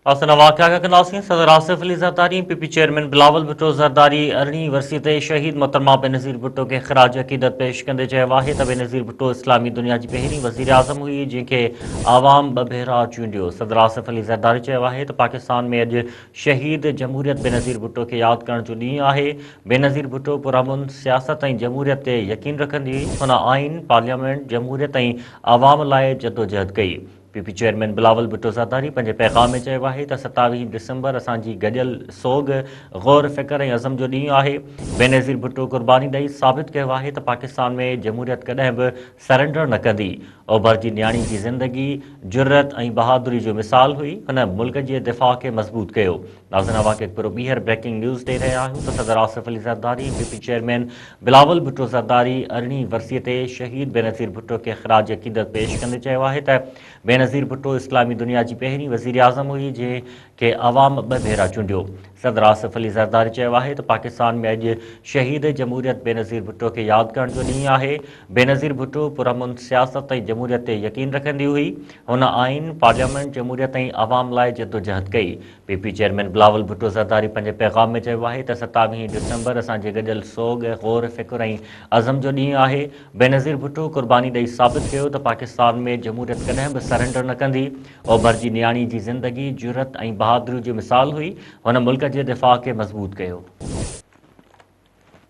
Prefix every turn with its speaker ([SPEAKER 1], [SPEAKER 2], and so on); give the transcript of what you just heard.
[SPEAKER 1] आसन वाक़या का कंदासीं। सदर आसिफ अली ज़रदारी पीपी चेयरमैन बिलावल भुट्टो ज़रदारी अरिड़हीं वरसी ते शहीद मोहतरमा बेनज़ीर भुट्टो के ख़राज अक़ीदत पेश कंदे चयो आहे त बेनज़ीर भुट्टो इस्लामी दुनिया जी पहिरीं वज़ीर आज़म हुई जंहिंखे आवाम ॿ भेरा चूंडियो। सदर आसिफ अली ज़रदारी चयो आहे त पाकिस्तान में अॼु शहीद जमहूरियत बेनज़ीर भुट्टो खे यादि करण जो ॾींहुं आहे। बेनज़ीर भुट्टो पुरअमन सियासत ऐं जमहूरियत ते यकीन रखंदी हुई। हुन आइन, पार्लियामेंट, जमहूरियत ऐं आवाम लाइ जदोजहद कई। पीपी चेयरमैन बिलावल भुट्टो ज़रदारी पंहिंजे पैगाम में चयो आहे त 27 डिसंबर असांजी गॾियल सोग, गौर फ़िक्र ऐं अज़म जो ॾींहुं आहे। बेनज़ीर भुट्टो क़ुर्बानी ॾेई साबित कयो आहे त पाकिस्तान में जमहूरियत कॾहिं बि सरेंडर न कंदी। ओभर जी न्याणी जी ज़िंदगी जुर्रत ऐं बहादुरी जो मिसाल हुई। हुन मुल्क जे दिफ़ा खे मज़बूत कयो। नाज़रीन, वाक़े पूरो ॿीहर ब्रेकिंग न्यूज़ ॾेई रहिया आहियूं त सदर आसिफ अली ज़रदारी पीपी चेयरमैन बिलावल भुट्टो ज़रदारी अरिड़हीं वरसीअ ते शहीद बेनज़ीर भुट्टो खे ख़राज अक़ीदत पेश कंदे चयो आहे त बेनज़ीर भुट्टो इस्लामी दुनिया जी पहिरीं वज़ीर आज़म हुई जंहिंखे अवाम ॿ भेरा चूंडियो। सदर आसिफ अली ज़रदारी चयो आहे त पाकिस्तान में अॼु शहीद जमहूरियत बेनज़ीर भुट्टो खे यादि करण जो ॾींहुं आहे। बेनज़ीर भुट्टो पुरअमन सियासत ऐं जमहूरियत ते यकीन रखंदी हुई। हुन आइन, पार्लियामेंट, जमहूरियत ऐं आवाम लाइ जदोजहद कई। पीपी चेयरमैन बिलावल भुट्टो ज़रदारी पंहिंजे पैगाम में चयो आहे त 27 डिसंबर असांजे गॾियल सोग, गौर फ़िक्र ऐं अज़म जो ॾींहुं आहे। बेनज़ीर भुट्टो क़ुर्बानी ॾेई साबित कयो त पाकिस्तान में जमहूरियत कॾहिं बि सरेंडर न कंदी। ओभर जी न्याणी जी ज़िंदगी जुर्रत ऐं बहादुरी जो मिसाल हुई। हुन मुल्क जे दिफ़ा खे मज़बूत कयो।